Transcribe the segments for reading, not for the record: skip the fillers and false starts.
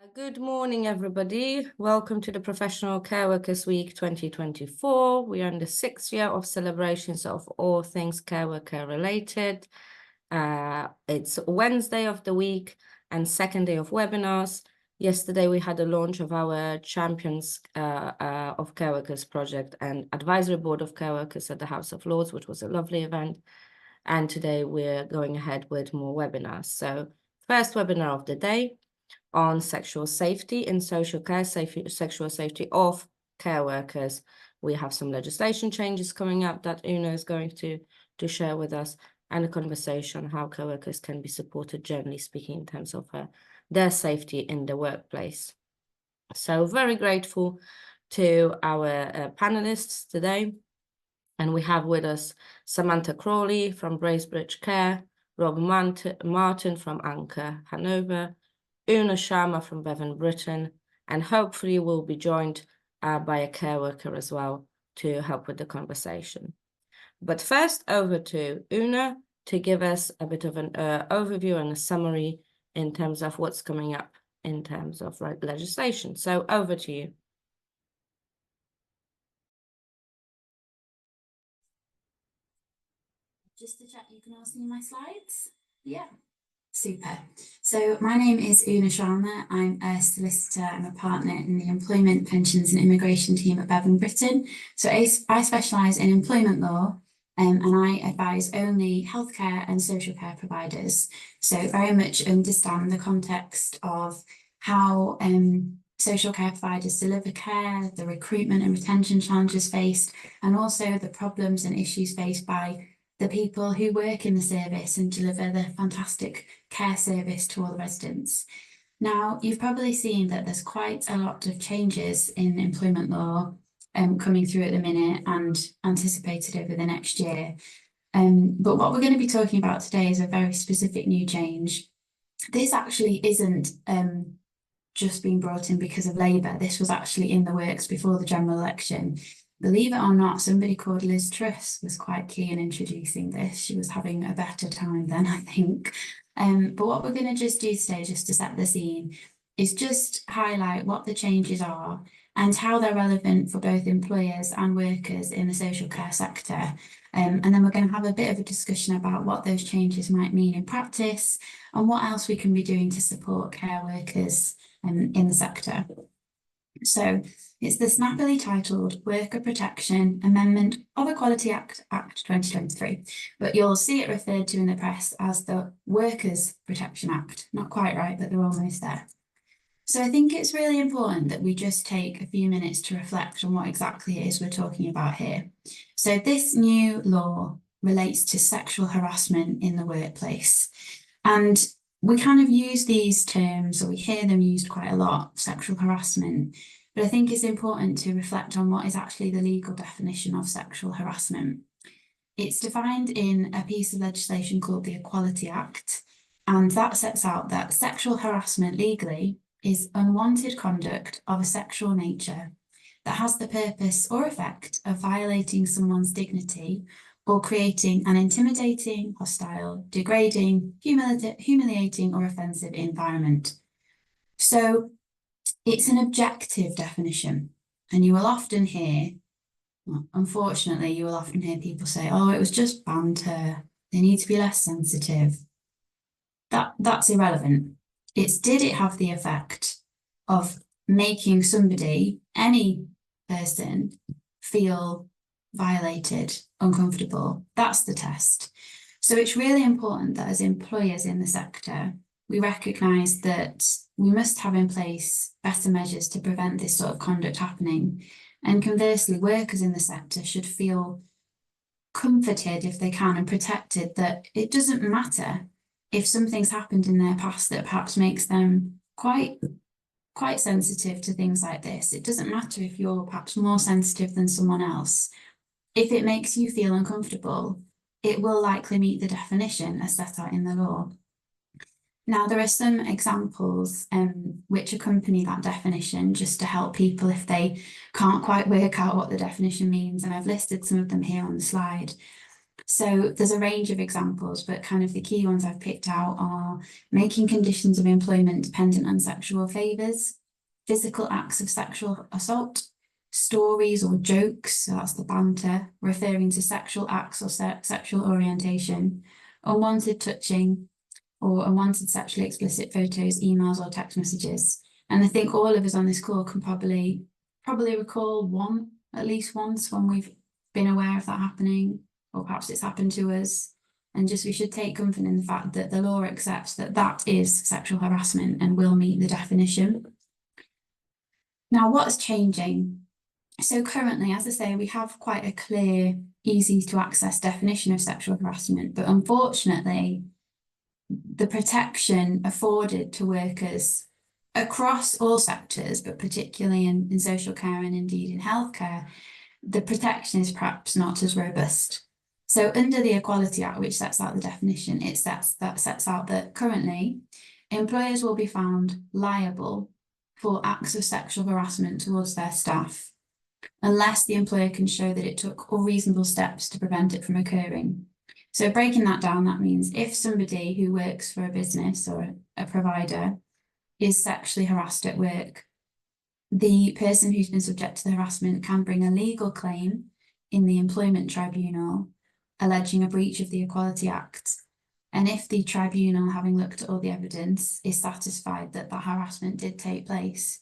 Good morning, everybody. Welcome to the Professional Care Workers Week 2024. We are in the 6th year of celebrations of all things care worker related. It's Wednesday of the week and second day of webinars. Yesterday, we had the launch of our Champions of Care Workers project and Advisory Board of Care Workers at the House of Lords, which was a lovely event. And today we're going ahead with more webinars. So first webinar of the day on sexual safety in social care, sexual safety of care workers. We have some legislation changes coming up that Una is going to share with us, and a conversation on how care workers can be supported, generally speaking, in terms of their safety in the workplace. So very grateful to our panelists today. And we have with us Samantha Crawley from Bracebridge Care, Rob Martin from Anchor Hanover, Una Sharma from Bevan Britain, and hopefully we'll be joined by a care worker as well to help with the conversation. But first, over to Una to give us a bit of an overview and a summary in terms of what's coming up in terms of legislation. So over to you. Just to check, you can all see my slides? Yeah. Super. So my name is Una Sharma. I'm a solicitor and a partner in the Employment, Pensions and Immigration team at Bevan Britain. So I specialise in employment law and I advise only healthcare and social care providers. So very much understand the context of how social care providers deliver care, the recruitment and retention challenges faced, and also the problems and issues faced by the people who work in the service and deliver the fantastic care service to all the residents. Now, you've probably seen that there's quite a lot of changes in employment law coming through at the minute and anticipated over the next year. But what we're going to be talking about today is a very specific new change. This actually isn't just being brought in because of Labour. This was actually in the works before the general election. Believe it or not, somebody called Liz Truss was quite key in introducing this. She was having a better time then, I think. But what we're going to just do today, just to set the scene, is just highlight what the changes are and how they're relevant for both employers and workers in the social care sector. And then we're going to have a bit of a discussion about what those changes might mean in practice and what else we can be doing to support care workers in the sector. So it's the snappily titled Worker Protection Amendment of Equality Act 2023, but you'll see it referred to in the press as the Workers Protection Act. Not quite right, but they're almost there. So I think it's really important that we just take a few minutes to reflect on what exactly it is we're talking about here. So this new law relates to sexual harassment in the workplace. And we kind of use these terms, or we hear them used quite a lot, sexual harassment, but I think it's important to reflect on what is actually the legal definition of sexual harassment. It's defined in a piece of legislation called the Equality Act, and that sets out that sexual harassment legally is unwanted conduct of a sexual nature that has the purpose or effect of violating someone's dignity or creating an intimidating, hostile, degrading, humiliating or offensive environment. So it's an objective definition, and you will often hear, well, unfortunately, you will often hear people say, oh, it was just banter, they need to be less sensitive. That's irrelevant. Did it have the effect of making somebody, any person, feel violated, uncomfortable? That's the test. So it's really important that as employers in the sector, we recognise that we must have in place better measures to prevent this sort of conduct happening. And conversely, workers in the sector should feel comforted if they can and protected that it doesn't matter if something's happened in their past that perhaps makes them quite sensitive to things like this. It doesn't matter if you're perhaps more sensitive than someone else. If it makes you feel uncomfortable, it will likely meet the definition as set out in the law. Now, there are some examples which accompany that definition just to help people if they can't quite work out what the definition means, and I've listed some of them here on the slide. So there's a range of examples, but kind of the key ones I've picked out are making conditions of employment dependent on sexual favours, physical acts of sexual assault, stories or jokes, so that's the banter, referring to sexual acts or sexual orientation, unwanted touching, or unwanted sexually explicit photos, emails, or text messages. And I think all of us on this call can probably recall one, at least once, when we've been aware of that happening, or perhaps it's happened to us. And just we should take comfort in the fact that the law accepts that that is sexual harassment and will meet the definition. Now, what's changing? So currently, as I say, we have quite a clear, easy to access definition of sexual harassment, but unfortunately, the protection afforded to workers across all sectors, but particularly in social care and indeed in healthcare, the protection is perhaps not as robust. So under the Equality Act, which sets out the definition, it sets out that currently employers will be found liable for acts of sexual harassment towards their staff, unless the employer can show that it took all reasonable steps to prevent it from occurring. So breaking that down, that means if somebody who works for a business or a provider is sexually harassed at work, the person who's been subject to the harassment can bring a legal claim in the employment tribunal alleging a breach of the Equality Act. And if the tribunal, having looked at all the evidence, is satisfied that that harassment did take place,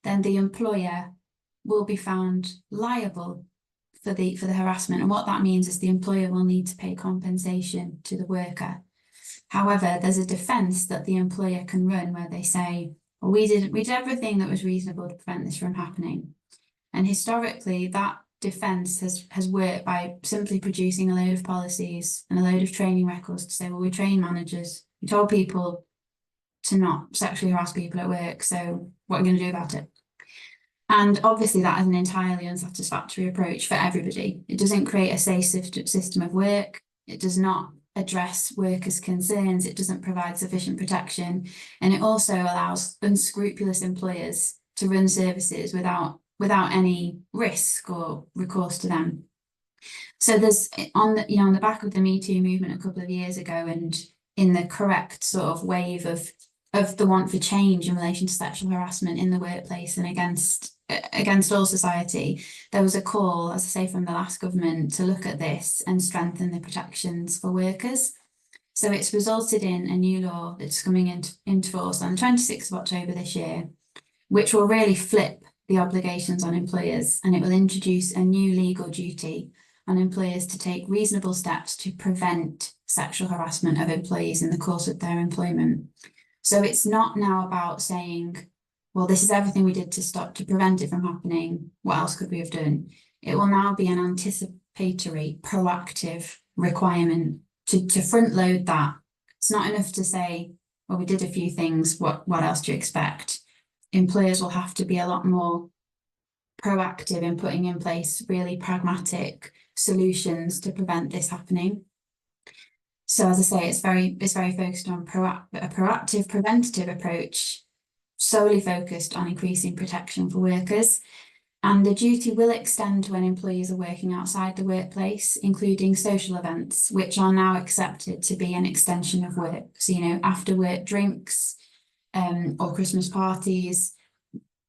then the employer will be found liable for the harassment. And what that means is the employer will need to pay compensation to the worker. However, there's a defence that the employer can run where they say, well, we did everything that was reasonable to prevent this from happening. And historically, that defence has worked by simply producing a load of policies and a load of training records to say, well, we train managers, we told people to not sexually harass people at work, so what are we going to do about it? And obviously that is an entirely unsatisfactory approach for everybody. It doesn't create a safe system of work. It does not address workers' concerns. It doesn't provide sufficient protection. And it also allows unscrupulous employers to run services without any risk or recourse to them. So there's on the back of the Me Too movement a couple of years ago, and in the correct sort of wave of the want for change in relation to sexual harassment in the workplace and against all society, there was a call, as I say, from the last government to look at this and strengthen the protections for workers. So it's resulted in a new law that's coming into force on the 26th of October this year, which will really flip the obligations on employers, and it will introduce a new legal duty on employers to take reasonable steps to prevent sexual harassment of employees in the course of their employment. So it's not now about saying, well, this is everything we did to prevent it from happening. What else could we have done? It will now be an anticipatory, proactive requirement to front load that. It's not enough to say, well, we did a few things. What else do you expect? Employers will have to be a lot more proactive in putting in place really pragmatic solutions to prevent this happening. So as I say, it's very focused on a proactive, preventative approach, solely focused on increasing protection for workers. And the duty will extend to when employees are working outside the workplace, including social events, which are now accepted to be an extension of work. So, after work drinks or Christmas parties,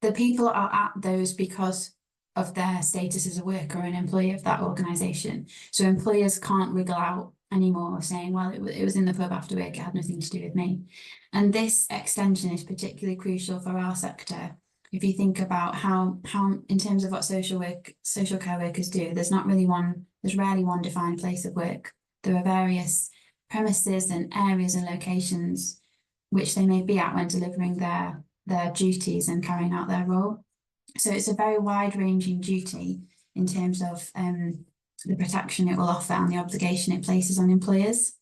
the people are at those because of their status as a worker or an employee of that organisation. So employers can't wriggle out anymore saying, well, it was in the pub after work, it had nothing to do with me. And this extension is particularly crucial for our sector. If you think about how in terms of what social care workers do, there's rarely one defined place of work. There are various premises and areas and locations which they may be at when delivering their duties and carrying out their role. So it's a very wide-ranging duty in terms of the protection it will offer and the obligation it places on employers.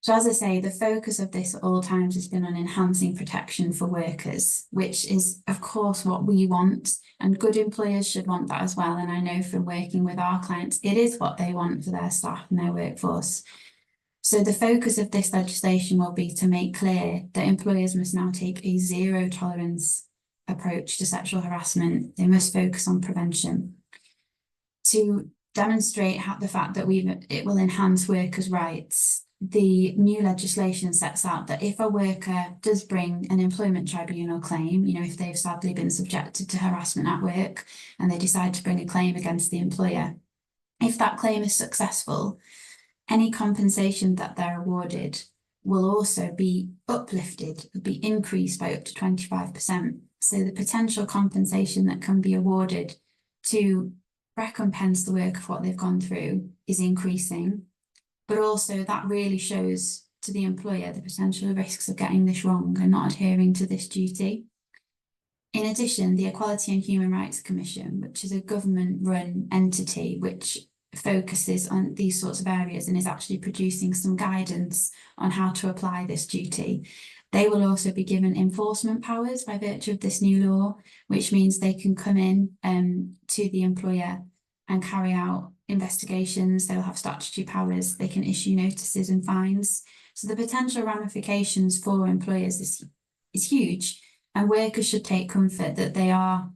So as I say, the focus of this at all times has been on enhancing protection for workers, which is, of course, what we want, and good employers should want that as well. And I know from working with our clients, it is what they want for their staff and their workforce. So the focus of this legislation will be to make clear that employers must now take a zero tolerance approach to sexual harassment. They must focus on prevention. To demonstrate the fact that it will enhance workers' rights, the new legislation sets out that if a worker does bring an employment tribunal claim, if they've sadly been subjected to harassment at work and they decide to bring a claim against the employer, if that claim is successful, any compensation that they're awarded will also be uplifted, will be increased by up to 25%. So the potential compensation that can be awarded to recompense the worker for what they've gone through is increasing. But also that really shows to the employer the potential risks of getting this wrong and not adhering to this duty. In addition, the Equality and Human Rights Commission, which is a government-run entity which focuses on these sorts of areas and is actually producing some guidance on how to apply this duty, they will also be given enforcement powers by virtue of this new law, which means they can come in to the employer and carry out investigations. They'll have statutory powers, they can issue notices and fines. So the potential ramifications for employers is huge, and workers should take comfort that they are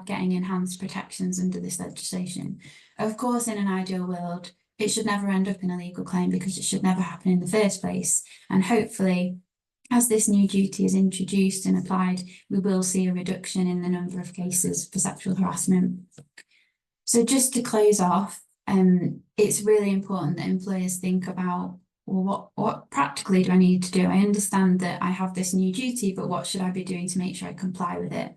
getting enhanced protections under this legislation. Of course, in an ideal world, it should never end up in a legal claim because it should never happen in the first place. And hopefully, as this new duty is introduced and applied, we will see a reduction in the number of cases for sexual harassment. So just to close off, it's really important that employers think about, well, what practically do I need to do? I understand that I have this new duty, but what should I be doing to make sure I comply with it?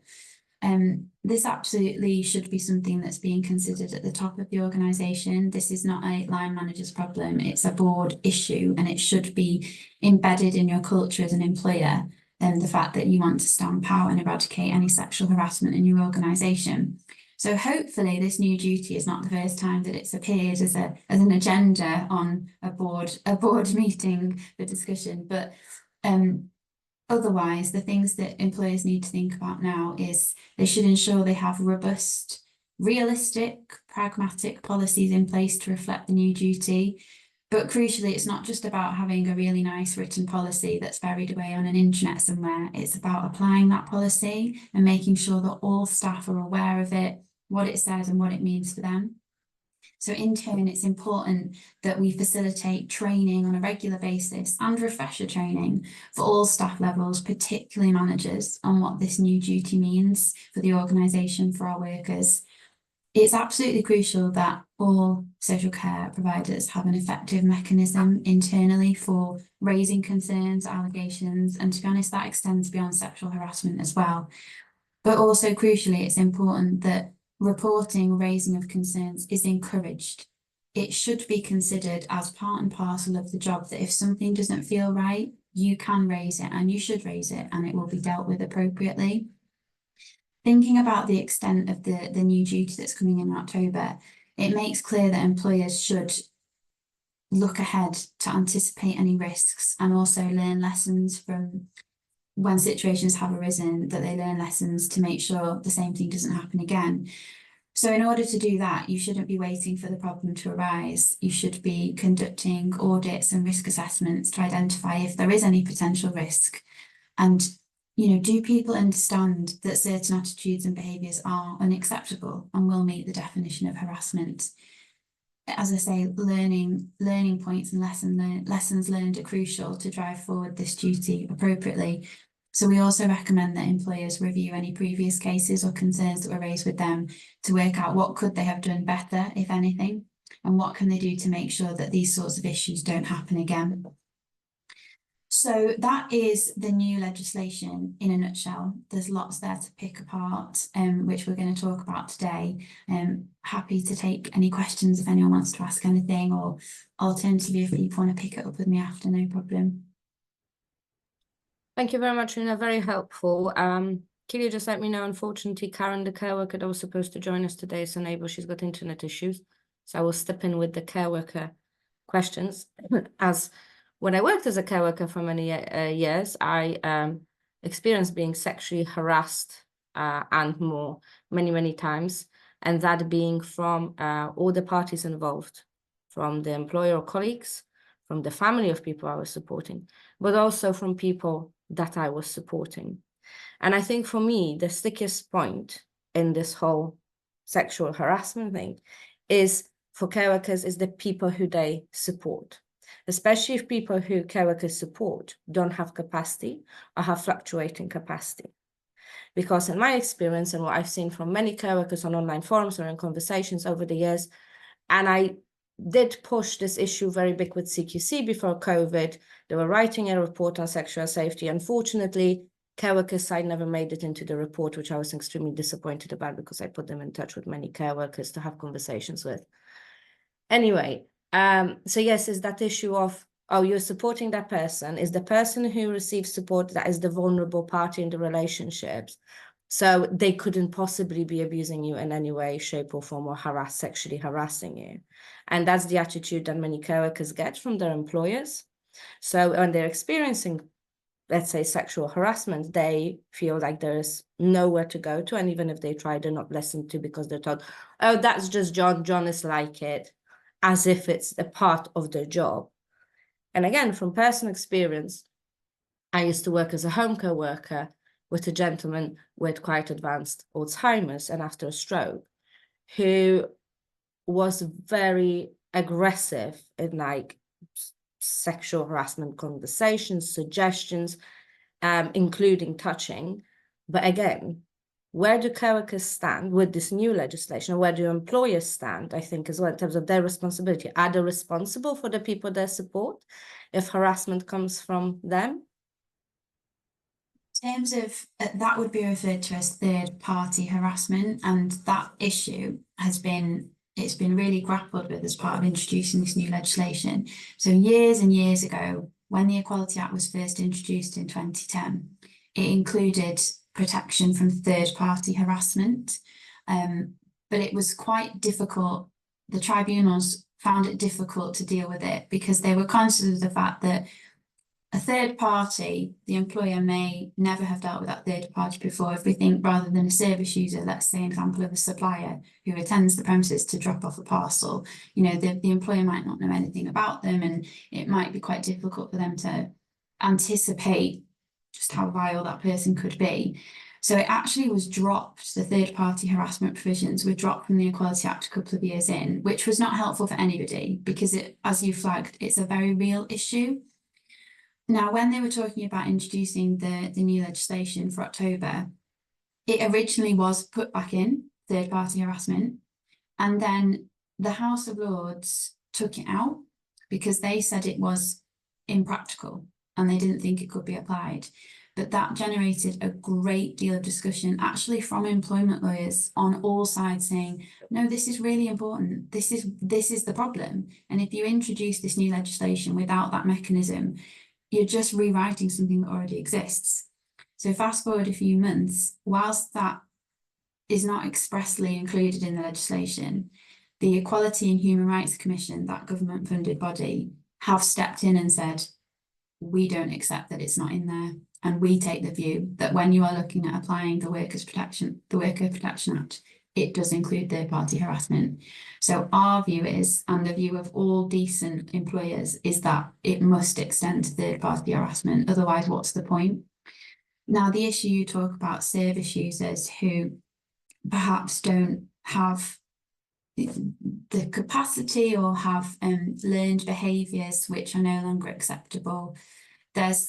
This absolutely should be something that's being considered at the top of the organisation. This is not a line manager's problem, it's a board issue, and it should be embedded in your culture as an employer, and the fact that you want to stamp out and eradicate any sexual harassment in your organisation. So hopefully this new duty is not the first time that it's appeared as an agenda on a board meeting for discussion, but otherwise, the things that employers need to think about now is they should ensure they have robust, realistic, pragmatic policies in place to reflect the new duty. But crucially, it's not just about having a really nice written policy that's buried away on an intranet somewhere. It's about applying that policy and making sure that all staff are aware of it, what it says and what it means for them. So in turn, it's important that we facilitate training on a regular basis and refresher training for all staff levels, particularly managers, on what this new duty means for the organisation, for our workers. It's absolutely crucial that all social care providers have an effective mechanism internally for raising concerns, allegations, and to be honest, that extends beyond sexual harassment as well. But also crucially, it's important that reporting, raising of concerns is encouraged. It should be considered as part and parcel of the job that if something doesn't feel right, you can raise it and you should raise it and it will be dealt with appropriately. Thinking about the extent of the new duty that's coming in October, it makes clear that employers should look ahead to anticipate any risks and also learn lessons from when situations have arisen, that they learn lessons to make sure the same thing doesn't happen again. So in order to do that, you shouldn't be waiting for the problem to arise. You should be conducting audits and risk assessments to identify if there is any potential risk. And, do people understand that certain attitudes and behaviours are unacceptable and will meet the definition of harassment? As I say, learning points and lessons learned are crucial to drive forward this duty appropriately. So we also recommend that employers review any previous cases or concerns that were raised with them to work out what could they have done better, if anything, and what can they do to make sure that these sorts of issues don't happen again. So that is the new legislation in a nutshell. There's lots there to pick apart, which we're going to talk about today. Happy to take any questions if anyone wants to ask anything, or alternatively, if you want to pick it up with me after, no problem. Thank you very much, Una. Very helpful. Keely just let me know, unfortunately, Karen, the care worker that was supposed to join us today, is unable. She's got internet issues. So I will step in with the care worker questions. As when I worked as a care worker for many years, I experienced being sexually harassed and more many times. And that being from all the parties involved, from the employer or colleagues, from the family of people I was supporting, but also from people that I was supporting. And I think for me, the stickiest point in this whole sexual harassment thing is for care workers is the people who they support, especially if people who care workers support don't have capacity or have fluctuating capacity. Because in my experience and what I've seen from many care workers on online forums or in conversations over the years, and I did push this issue very big with CQC before COVID. They were writing a report on sexual safety. Unfortunately, care workers side never made it into the report, which I was extremely disappointed about because I put them in touch with many care workers to have conversations with. Anyway, so yes, is that issue of, oh, you're supporting that person, is the person who receives support that is the vulnerable party in the relationships. So they couldn't possibly be abusing you in any way, shape or form, or sexually harassing you. And that's the attitude that many care workers get from their employers. So when they're experiencing, let's say, sexual harassment, they feel like there's nowhere to go to. And even if they try, they're not listened to because they're told, oh, that's just John. John is like it, as if it's a part of their job. And again, from personal experience, I used to work as a home care worker with a gentleman with quite advanced Alzheimer's and after a stroke, who was very aggressive in like sexual harassment conversations, suggestions, including touching. But again, where do care workers stand with this new legislation? Where do employers stand, I think, as well, in terms of their responsibility? Are they responsible for the people they support if harassment comes from them? In terms of that would be referred to as third-party harassment, and that issue has been really grappled with as part of introducing this new legislation. So years and years ago, when the Equality Act was first introduced in 2010, it included protection from third-party harassment, but it was quite difficult. The tribunals found it difficult to deal with it because they were conscious of the fact that a third party, the employer may never have dealt with that third party before. If we think rather than a service user, let's say an example of a supplier who attends the premises to drop off a parcel, you know, the employer might not know anything about them, and it might be quite difficult for them to anticipate just how vile that person could be. So it actually was dropped. The third party harassment provisions were dropped from the Equality Act a couple of years in, which was not helpful for anybody because it, as you flagged, it's a very real issue. Now, when they were talking about introducing the new legislation for October, it originally was put back in, third-party harassment, and then the House of Lords took it out because they said it was impractical and they didn't think it could be applied. But that generated a great deal of discussion, actually from employment lawyers on all sides, saying, no, this is really important. This is the problem. And if you introduce this new legislation without that mechanism, you're just rewriting something that already exists. So fast forward a few months, whilst that is not expressly included in the legislation, the Equality and Human Rights Commission, that government funded body, have stepped in and said, we don't accept that it's not in there. And we take the view that when you are looking at applying the Worker Protection Act, it does include third-party harassment. So our view is, and the view of all decent employers, is that it must extend to third-party harassment. Otherwise, what's the point? Now, the issue you talk about, service users who perhaps don't have the capacity or have learned behaviours which are no longer acceptable. There's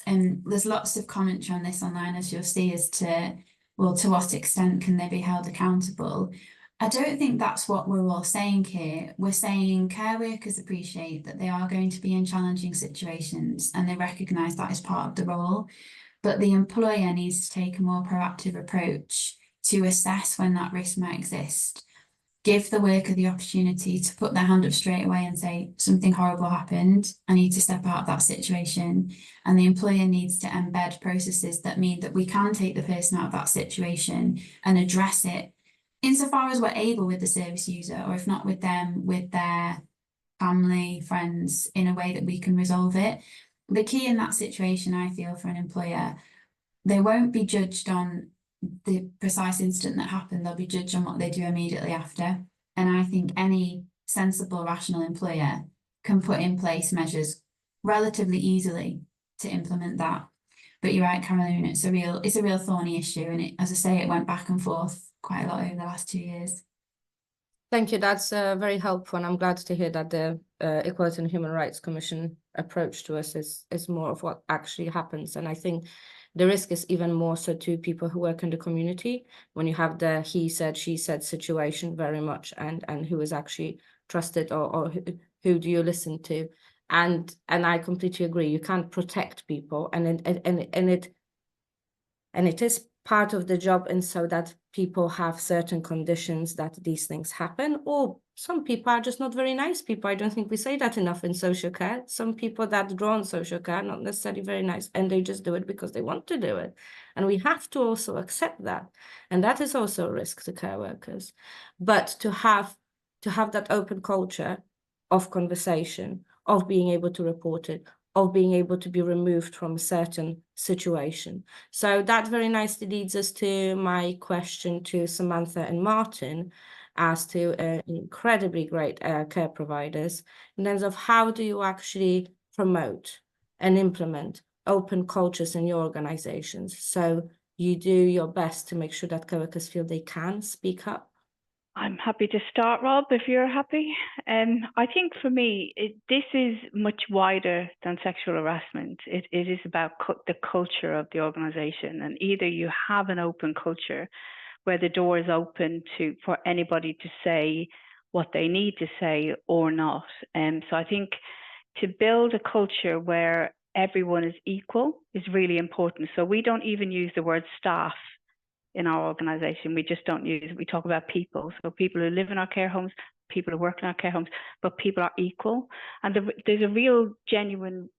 lots of commentary on this online, as you'll see, as to, well, to what extent can they be held accountable? I don't think that's what we're all saying here. We're saying care workers appreciate that they are going to be in challenging situations and they recognise that as part of the role, but the employer needs to take a more proactive approach to assess when that risk might exist. Give the worker the opportunity to put their hand up straight away and say, something horrible happened, I need to step out of that situation. And the employer needs to embed processes that mean that we can take the person out of that situation and address it insofar as we're able with the service user, or if not with them, with their family, friends, in a way that we can resolve it. The key in that situation, I feel, for an employer, they won't be judged on the precise incident that happened, they'll be judged on what they do immediately after. And I think any sensible, rational employer can put in place measures relatively easily to implement that. But you're right, Caroline, it's a real thorny issue, and it, as I say, it went back and forth quite a lot over the last 2 years. Thank you. That's very helpful, and I'm glad to hear that the Equality and Human Rights Commission approach to us is more of what actually happens. And I think the risk is even more so to people who work in the community when you have the he said, she said situation very much, and who is actually trusted, or who do you listen to? And I completely agree. You can't protect people, and it is part of the job, and so that people have certain conditions that these things happen. Or some people are just not very nice people. I don't think we say that enough in social care. Some people that draw on social care are not necessarily very nice, and they just do it because they want to do it. And we have to also accept that. And that is also a risk to care workers. But to have that open culture of conversation, of being able to report it, of being able to be removed from a certain situation. So that very nicely leads us to my question to Samantha and Martin as to incredibly great care providers in terms of how do you actually promote and implement open cultures in your organizations, so you do your best to make sure that co-workers feel they can speak up. I'm happy to start, Rob, if you're happy. I think for me, this is much wider than sexual harassment. It is about the culture of the organisation, and either you have an open culture where the door is open for anybody to say what they need to say or not. So I think to build a culture where everyone is equal is really important. So we don't even use the word staff in our organisation. We just don't use it. We talk about people. So people who live in our care homes, people who work in our care homes, but people are equal. And there's a real genuine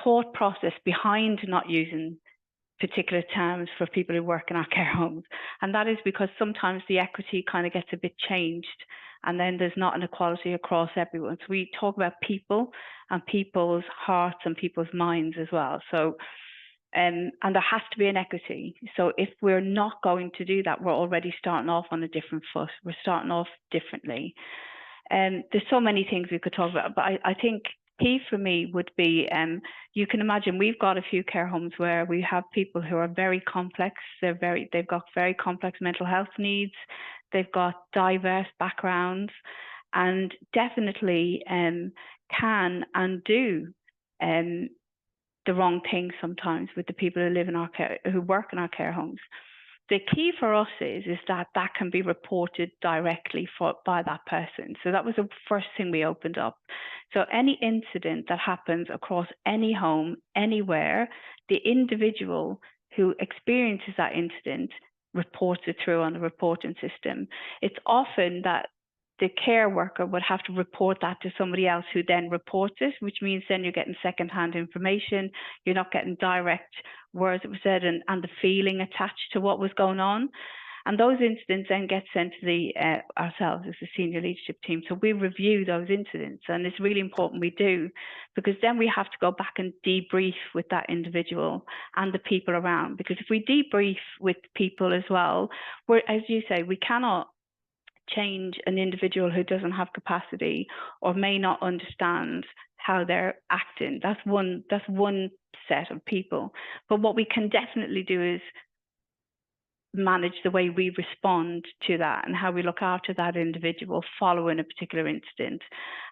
thought process behind not using particular terms for people who work in our care homes. And that is because sometimes the equity kind of gets a bit changed, and then there's not an equality across everyone. So we talk about people and people's hearts and people's minds as well. So and there has to be an equity. So if we're not going to do that, we're already starting off on a different foot. We're starting off differently. And there's so many things we could talk about, but I think key for me would be, you can imagine we've got a few care homes where we have people who are very complex. They've got very complex mental health needs. They've got diverse backgrounds, and definitely can and do the wrong thing sometimes with the people who live in our care, who work in our care homes. The key for us is that can be reported directly by that person. So that was the first thing we opened up. So any incident that happens across any home, anywhere, the individual who experiences that incident reports it through on the reporting system. It's often that the care worker would have to report that to somebody else who then reports it, which means then you're getting secondhand information. You're not getting direct words that were said and the feeling attached to what was going on. And those incidents then get sent to ourselves as the senior leadership team. So we review those incidents, and it's really important we do, because then we have to go back and debrief with that individual and the people around. Because if we debrief with people as well, as you say, we cannot change an individual who doesn't have capacity or may not understand how they're acting. That's one set of people. But what we can definitely do is manage the way we respond to that and how we look after that individual following a particular incident.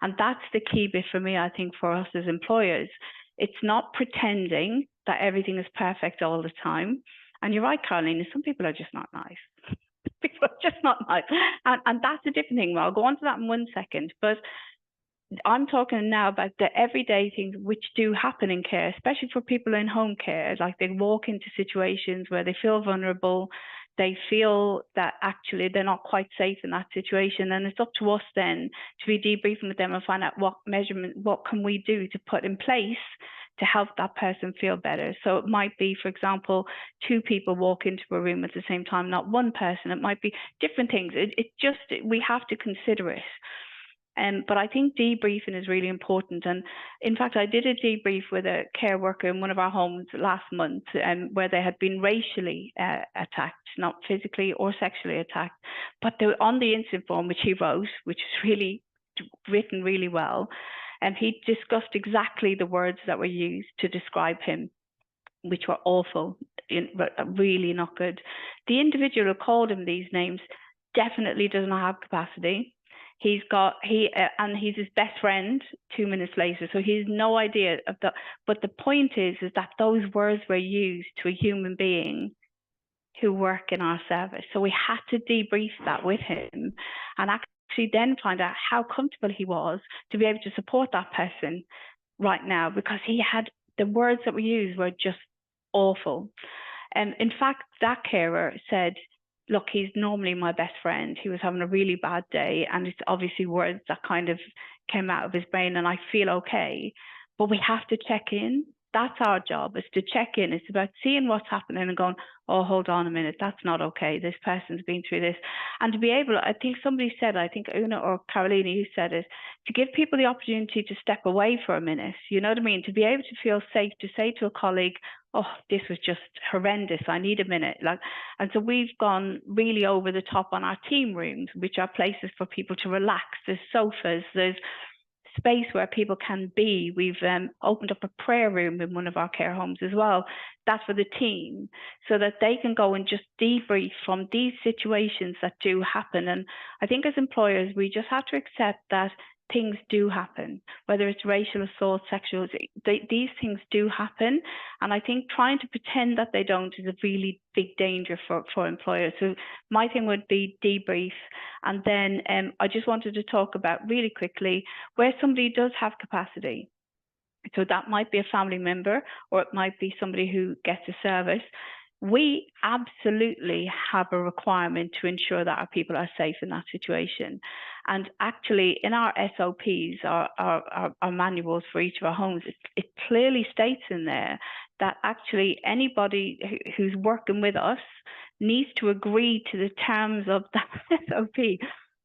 And that's the key bit for me, I think, for us as employers. It's not pretending that everything is perfect all the time. And you're right, Caroline, some people are just not nice. People are just not nice. And that's a different thing. Well, I'll go on to that in 1 second. But I'm talking now about the everyday things which do happen in care, especially for people in home care. Like they walk into situations where they feel vulnerable, they feel that actually they're not quite safe in that situation. And it's up to us then to be debriefing with them and find out what can we do to put in place to help that person feel better. So it might be, for example, 2 people walk into a room at the same time, not one person. It might be different things. We have to consider it. But I think debriefing is really important. And in fact, I did a debrief with a care worker in one of our homes last month, where they had been racially attacked, not physically or sexually attacked. But on the incident form, which he wrote, which is really written really well, and he discussed exactly the words that were used to describe him, which were awful, really not good. The individual who called him these names definitely does not have capacity. And he's his best friend 2 minutes later, so he has no idea of that. But the point is that those words were used to a human being who work in our service. So we had to debrief that with him and actually then find out how comfortable he was to be able to support that person right now, because he had the words that we used were just awful. And in fact, that carer said, look, he's normally my best friend. He was having a really bad day, and it's obviously words that kind of came out of his brain, and I feel okay. But we have to check in. That's our job, is to check in. It's about seeing what's happening and going, oh, hold on a minute, that's not okay. This person's been through this. And to be able, I think somebody said, I think Una or Carolina, you said it, to give people the opportunity to step away for a minute, you know what I mean? To be able to feel safe to say to a colleague, oh, this was just horrendous, I need a minute. And so we've gone really over the top on our team rooms, which are places for people to relax. There's sofas, there's space where people can be. We've opened up a prayer room in one of our care homes as well. That's for the team, so that they can go and just debrief from these situations that do happen. And I think as employers, we just have to accept that things do happen, whether it's racial assault, sexual, these things do happen. And I think trying to pretend that they don't is a really big danger for employers. So my thing would be debrief. And then I just wanted to talk about really quickly where somebody does have capacity. So that might be a family member, or it might be somebody who gets a service. We absolutely have a requirement to ensure that our people are safe in that situation. And actually, in our SOPs, our manuals for each of our homes, it clearly states in there that actually anybody who's working with us needs to agree to the terms of that SOP,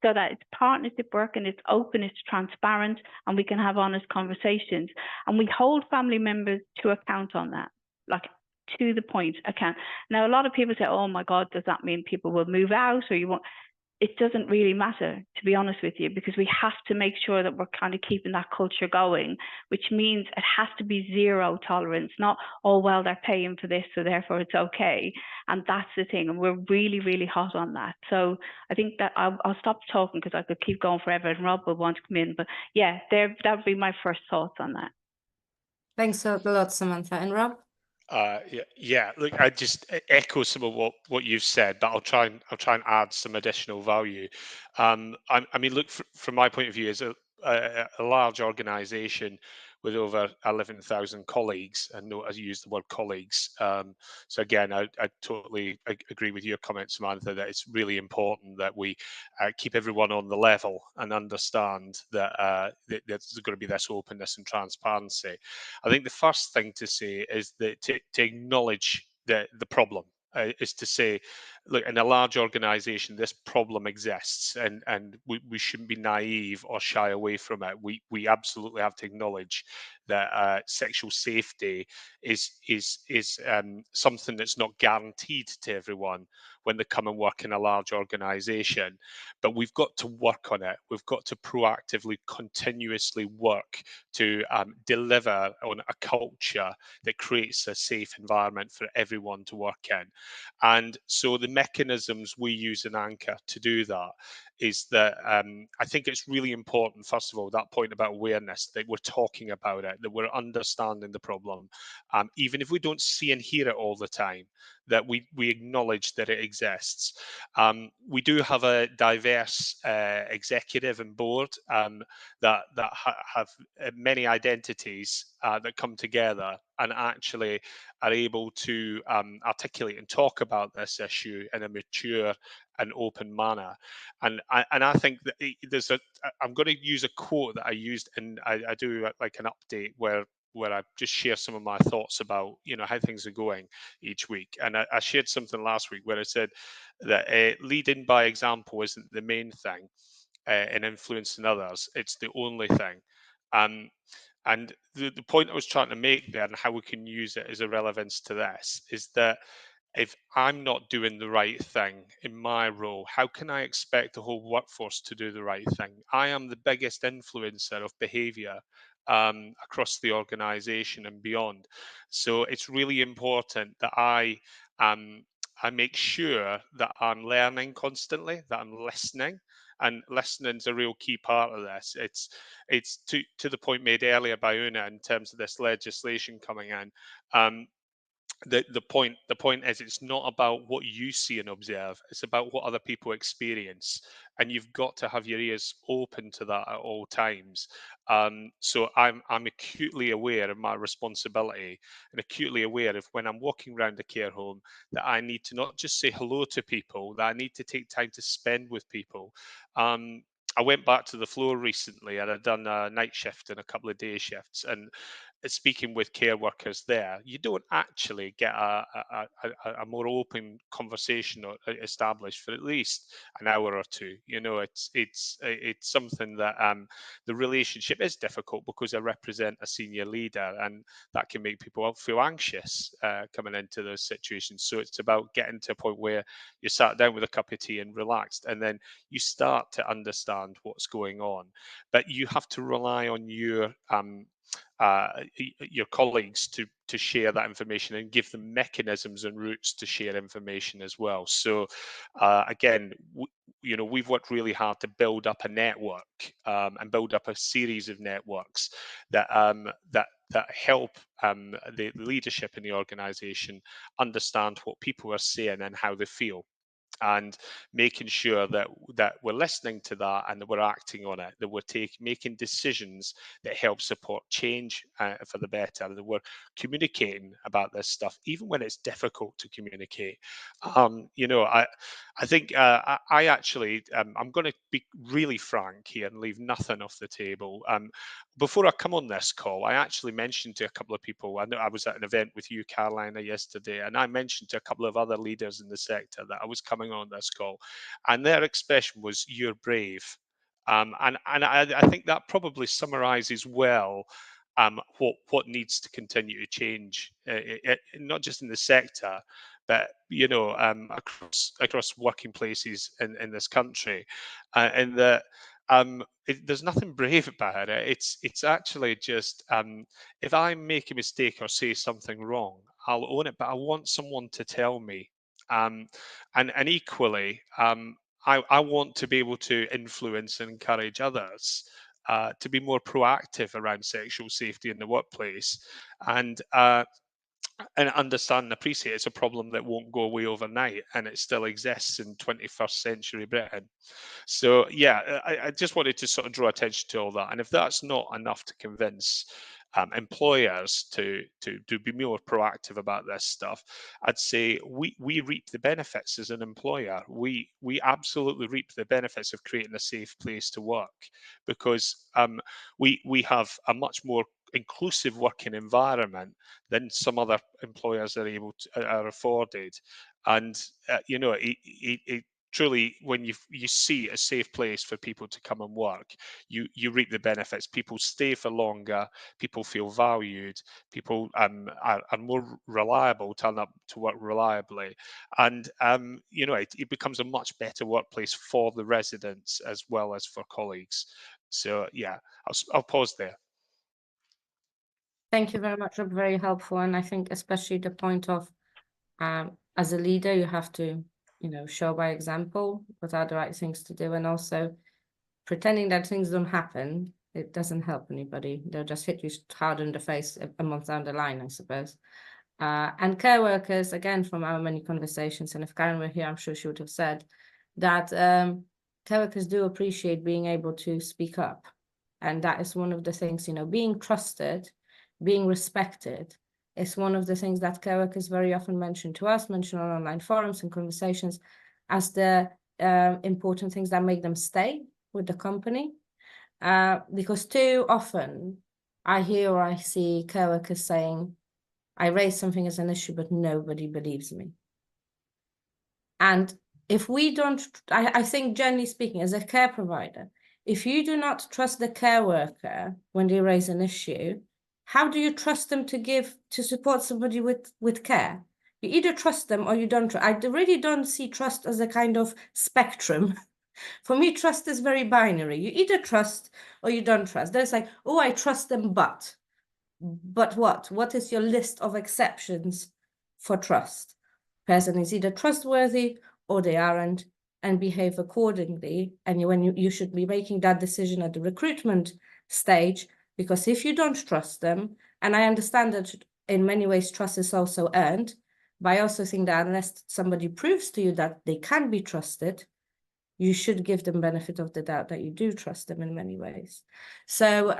so that it's partnership work and it's open, it's transparent, and we can have honest conversations. And we hold family members to account on that, like to the point account. Now, a lot of people say, oh my God, does that mean people will move out, or you won't? It doesn't really matter, to be honest with you, because we have to make sure that we're kind of keeping that culture going, which means it has to be zero tolerance, not, oh, well, they're paying for this, so therefore it's okay. And that's the thing. And we're really, really hot on that. So I think that I'll stop talking because I could keep going forever and Rob will want to come in. But yeah, that would be my first thoughts on that. Thanks a lot, Samantha. And Rob? Yeah. Look, I just echo some of what you've said, but I'll try and add some additional value. I mean, look, from my point of view, as a large organisation with over 11,000 colleagues, and note as you use the word colleagues. So again, I totally agree with your comment, Samantha, that it's really important that we keep everyone on the level and understand that there's going to be this openness and transparency. I think the first thing to say is that to acknowledge the problem. Is to say, look, in a large organization, this problem exists, and we shouldn't be naive or shy away from it. We absolutely have to acknowledge that sexual safety is something that's not guaranteed to everyone when they come and work in a large organization. But we've got to work on it. We've got to proactively, continuously work to deliver on a culture that creates a safe environment for everyone to work in. And so the mechanisms we use in Anchor to do that is that I think it's really important, first of all, that point about awareness, that we're talking about it, that we're understanding the problem, even if we don't see and hear it all the time, that we acknowledge that it exists. We do have a diverse executive and board that have many identities that come together and actually are able to articulate and talk about this issue in a mature and open manner. And I think that I'm going to use a quote that I used, and I do like an update where I just share some of my thoughts about how things are going each week. And I shared something last week where I said that leading by example isn't the main thing in influencing others; it's the only thing. And the point I was trying to make there, and how we can use it as a relevance to this, is that if I'm not doing the right thing in my role, how can I expect the whole workforce to do the right thing? I am the biggest influencer of behavior across the organization and beyond. So it's really important that I I make sure that I'm learning constantly, that I'm listening, and listening's a real key part of this. It's to the point made earlier by Una in terms of this legislation coming in. Um, the point is, it's not about what you see and observe, it's about what other people experience, and you've got to have your ears open to that at all times. So I'm acutely aware of my responsibility, and acutely aware of when I'm walking around a care home, that I need to not just say hello to people, that I need to take time to spend with people. I went back to the floor recently, and I'd done a night shift and a couple of day shifts, and speaking with care workers there, you don't actually get a more open conversation established for at least an hour or two. You know, it's something that the relationship is difficult because I represent a senior leader, and that can make people feel anxious coming into those situations. So it's about getting to a point where you sat down with a cup of tea and relaxed, and then you start to understand what's going on. But you have to rely on your colleagues to share that information and give them mechanisms and routes to share information as well. So again, we've worked really hard to build up a network and build up a series of networks that help the leadership in the organization understand what people are saying and how they feel, and making sure that we're listening to that and that we're acting on it, that we're making decisions that help support change for the better, that we're communicating about this stuff even when it's difficult to communicate. I think I actually I'm going to be really frank here and leave nothing off the table. Before I come on this call, I actually mentioned to a couple of people. I know I was at an event with you, Carolina, yesterday, and I mentioned to a couple of other leaders in the sector that I was coming on this call, and their expression was, "You're brave," and I think that probably summarises well what needs to continue to change, not just in the sector, but across working places in this country, and that there's nothing brave about it. It's actually just if I make a mistake or say something wrong, I'll own it, but I want someone to tell me. And equally, I want to be able to influence and encourage others to be more proactive around sexual safety in the workplace, and understand and appreciate it's a problem that won't go away overnight, and it still exists in 21st century Britain. So yeah, I just wanted to sort of draw attention to all that, and if that's not enough to convince employers to be more proactive about this stuff, I'd say we reap the benefits as an employer. We absolutely reap the benefits of creating a safe place to work, because we have a much more inclusive working environment than some other employers are are afforded. And it truly, when you see a safe place for people to come and work, you reap the benefits. People stay for longer, people feel valued, people are more reliable, turn up to work reliably, and it becomes a much better workplace for the residents as well as for colleagues. So yeah, I'll pause there. Thank you very much, Rob. Very helpful. And I think especially the point of as a leader, you have to, show by example what are the right things to do. And also pretending that things don't happen, it doesn't help anybody. They'll just hit you hard in the face a month down the line, I suppose. And care workers, again, from our many conversations, and if Karen were here, I'm sure she would have said that care workers do appreciate being able to speak up. And that is one of the things, being trusted, being respected is one of the things that care workers very often mention to us, mention on online forums and conversations as the important things that make them stay with the company. Because too often I hear or I see care workers saying, I raised something as an issue, but nobody believes me. And if we don't, I think generally speaking, as a care provider, if you do not trust the care worker when they raise an issue, how do you trust them to support somebody with care? You either trust them or you don't. I really don't see trust as a kind of spectrum. For me, trust is very binary. You either trust or you don't trust. There's like, oh, I trust them, but what? What is your list of exceptions for trust? person is either trustworthy or they aren't, and behave accordingly. And you should be making that decision at the recruitment stage, because if you don't trust them, and I understand that in many ways trust is also earned, but I also think that unless somebody proves to you that they can be trusted, you should give them benefit of the doubt that you do trust them in many ways. So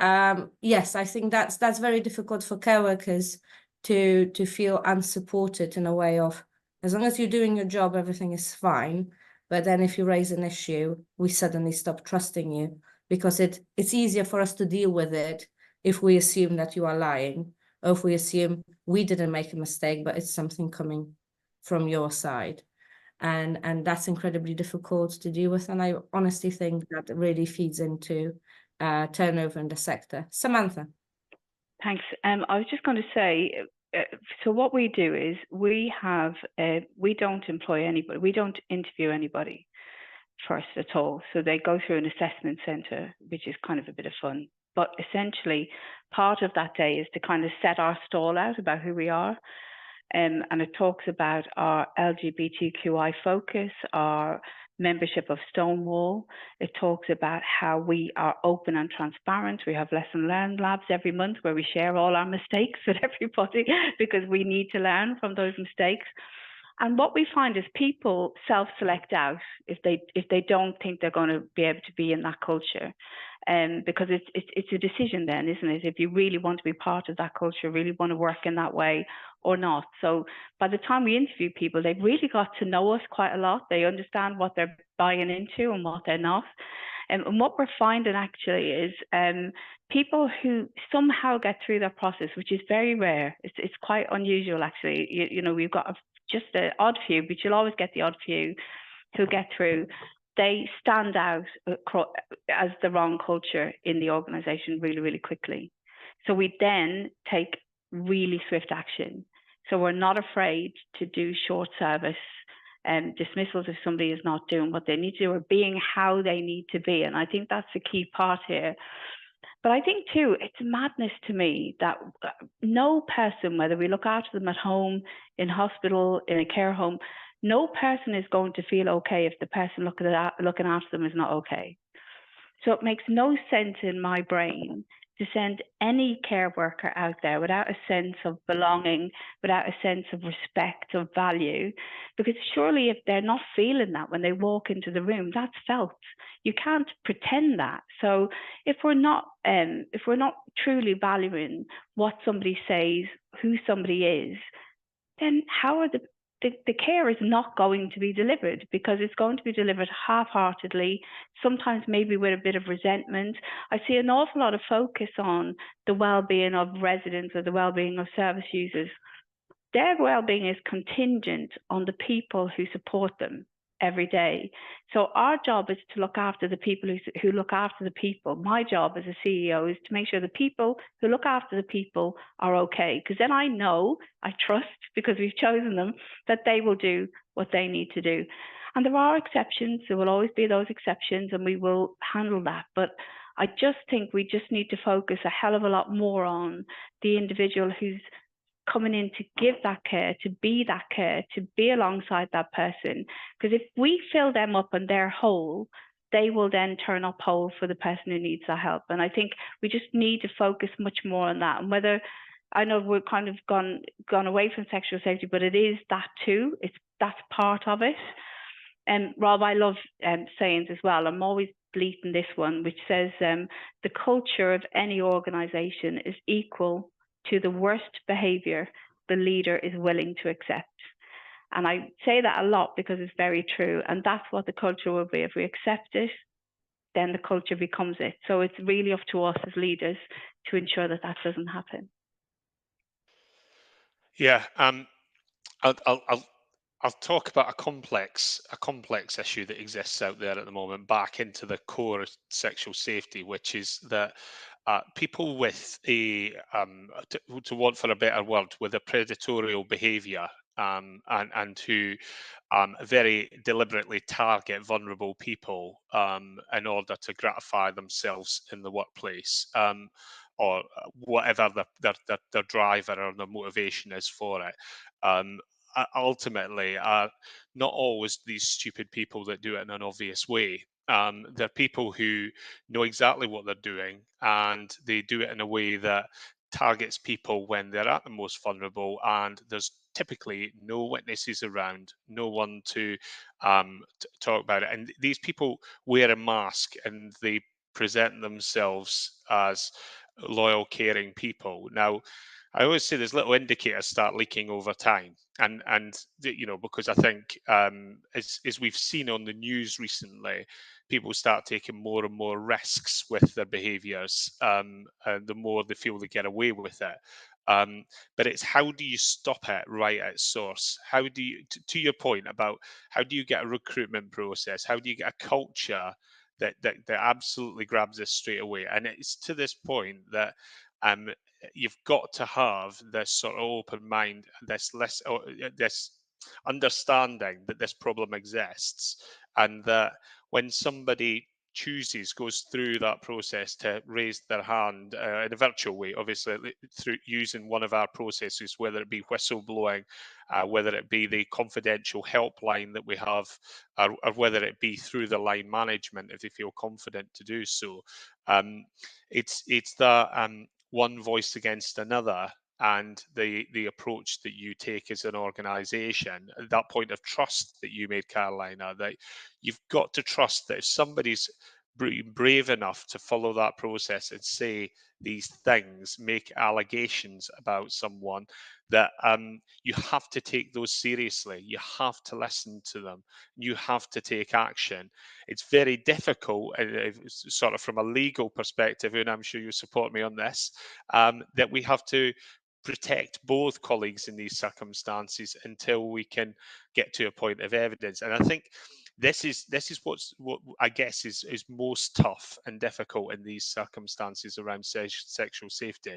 yes, I think that's very difficult for care workers to feel unsupported in a way of, as long as you're doing your job, everything is fine. But then if you raise an issue, we suddenly stop trusting you, because it's easier for us to deal with it if we assume that you are lying, or if we assume we didn't make a mistake, but it's something coming from your side. And that's incredibly difficult to deal with. And I honestly think that really feeds into turnover in the sector. Samantha. Thanks. I was just going to say, so what we do is we don't employ anybody. We don't interview anybody first at all. So they go through an assessment centre, which is kind of a bit of fun. But essentially, part of that day is to kind of set our stall out about who we are. And it talks about our LGBTQI focus, our membership of Stonewall. It talks about how we are open and transparent. We have lesson learn labs every month where we share all our mistakes with everybody because we need to learn from those mistakes. And what we find is people self-select out if they don't think they're going to be able to be in that culture, because it's a decision then, isn't it? If you really want to be part of that culture, really want to work in that way or not. So by the time we interview people, they've really got to know us quite a lot. They understand what they're buying into and what they're not. And what we're finding actually is people who somehow get through that process, which is very rare. It's quite unusual actually. You know, we've got just an odd few, but you'll always get the odd few who get through. They stand out as the wrong culture in the organisation really, really quickly. So we then take really swift action. So we're not afraid to do short service dismissals if somebody is not doing what they need to do or being how they need to be. And I think that's the key part here. But I think too, it's madness to me that no person, whether we look after them at home, in hospital, in a care home, no person is going to feel okay if the person looking after them is not okay. So it makes no sense in my brain to send any care worker out there without a sense of belonging, without a sense of respect, of value, because surely if they're not feeling that when they walk into the room, that's felt. You can't pretend that. So if we're not truly valuing what somebody says, who somebody is, then how are the care is not going to be delivered, because it's going to be delivered half-heartedly, sometimes maybe with a bit of resentment. I see an awful lot of focus on the well-being of residents or the well-being of service users. Their well-being is contingent on the people who support them every day. So our job is to look after the people who look after the people. My job as a CEO is to make sure the people who look after the people are okay, because then I know, I trust, because we've chosen them, that they will do what they need to do. And there are exceptions. There will always be those exceptions, and we will handle that. But I just think we just need to focus a hell of a lot more on the individual who's coming in to give that care, to be alongside that person. Because if we fill them up and they're whole, they will then turn up whole for the person who needs that help. And I think we just need to focus much more on that. And whether, I know we're kind of gone away from sexual safety, but it is that too. That's part of it. And Rob, I love sayings as well. I'm always bleating this one, which says the culture of any organisation is equal to the worst behaviour the leader is willing to accept. And I say that a lot because it's very true. And that's what the culture will be. If we accept it, then the culture becomes it. So it's really up to us as leaders to ensure that that doesn't happen. Yeah, I'll talk about a complex issue that exists out there at the moment, back into the core of sexual safety, which is that people with to want for a better word, with a predatorial behaviour, and who very deliberately target vulnerable people in order to gratify themselves in the workplace, or whatever their driver or their motivation is for it. ultimately are not always these stupid people that do it in an obvious way. They're people who know exactly what they're doing, and they do it in a way that targets people when they're at the most vulnerable, and there's typically no witnesses around, no one to talk about it. And these people wear a mask and they present themselves as loyal, caring people. Now, I always say there's little indicators start leaking over time, because I think as we've seen on the news recently, people start taking more and more risks with their behaviours, and the more they feel they get away with it. But it's how do you stop it right at source? How do you, to your point about how do you get a recruitment process? How do you get a culture that absolutely grabs this straight away? And it's to this point that um, you've got to have this sort of open mind, this understanding that this problem exists, and that when somebody goes through that process to raise their hand in a virtual way, obviously through using one of our processes, whether it be whistleblowing, whether it be the confidential helpline that we have, or whether it be through the line management if they feel confident to do so. It's that one voice against another, and the approach that you take as an organization, that point of trust that you made, Carolina, that you've got to trust that if somebody's brave enough to follow that process and say these things, make allegations about someone, that you have to take those seriously. You have to listen to them. You have to take action. It's very difficult, sort of from a legal perspective, and I'm sure you support me on this, that we have to protect both colleagues in these circumstances until we can get to a point of evidence. And I think this is what I guess is most tough and difficult in these circumstances around sexual safety.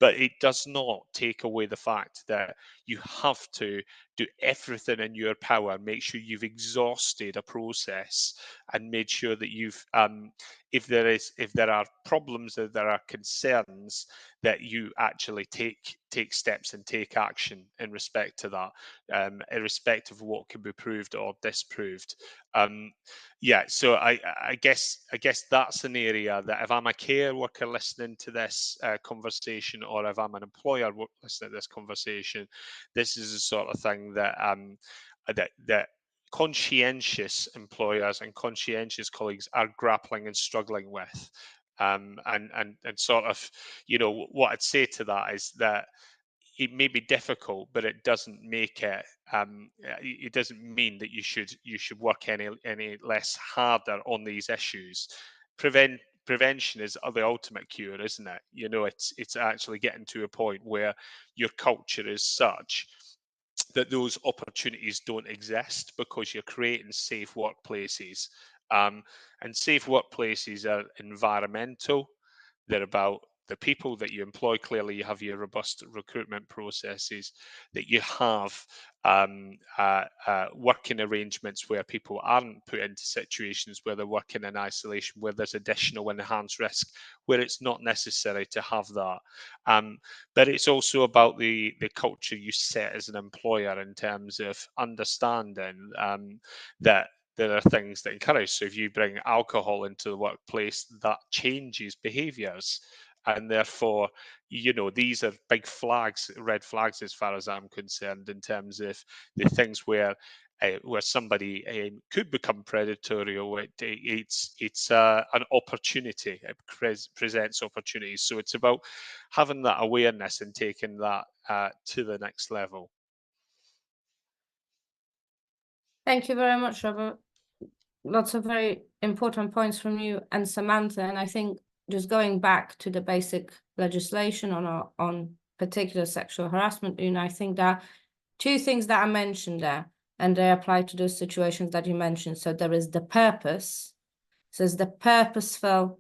But it does not take away the fact that you have to do everything in your power, make sure you've exhausted a process and made sure that you've if there are problems, if there are concerns, that you actually take steps and take action in respect to that, irrespective of what can be proved or disproved. So I guess that's an area that if I'm a care worker listening to this conversation, or if I'm an employer listening to this conversation, this is the sort of thing that that conscientious employers and conscientious colleagues are grappling and struggling with. And sort of, what I'd say to that is that it may be difficult, but it doesn't make it. It doesn't mean that you should work any less harder on these issues. Prevention is the ultimate cure, isn't it? It's actually getting to a point where your culture is such that those opportunities don't exist, because you're creating safe workplaces. And safe workplaces are environmental. They're about the people that you employ. Clearly, you have your robust recruitment processes, that you have working arrangements where people aren't put into situations where they're working in isolation, where there's additional enhanced risk, where it's not necessary to have that. But it's also about the culture you set as an employer in terms of understanding that there are things that encourage. So if you bring alcohol into the workplace, that changes behaviours. And therefore, these are big flags, red flags, as far as I'm concerned, in terms of the things where somebody could become predatory, or it's an opportunity. It presents opportunities. So it's about having that awareness and taking that to the next level. Thank you very much, Robert. Lots of very important points from you and Samantha. And I think just going back to the basic legislation on particular sexual harassment, I think that two things that I mentioned there, and they apply to those situations that you mentioned. So there is the purpose. So it's the purposeful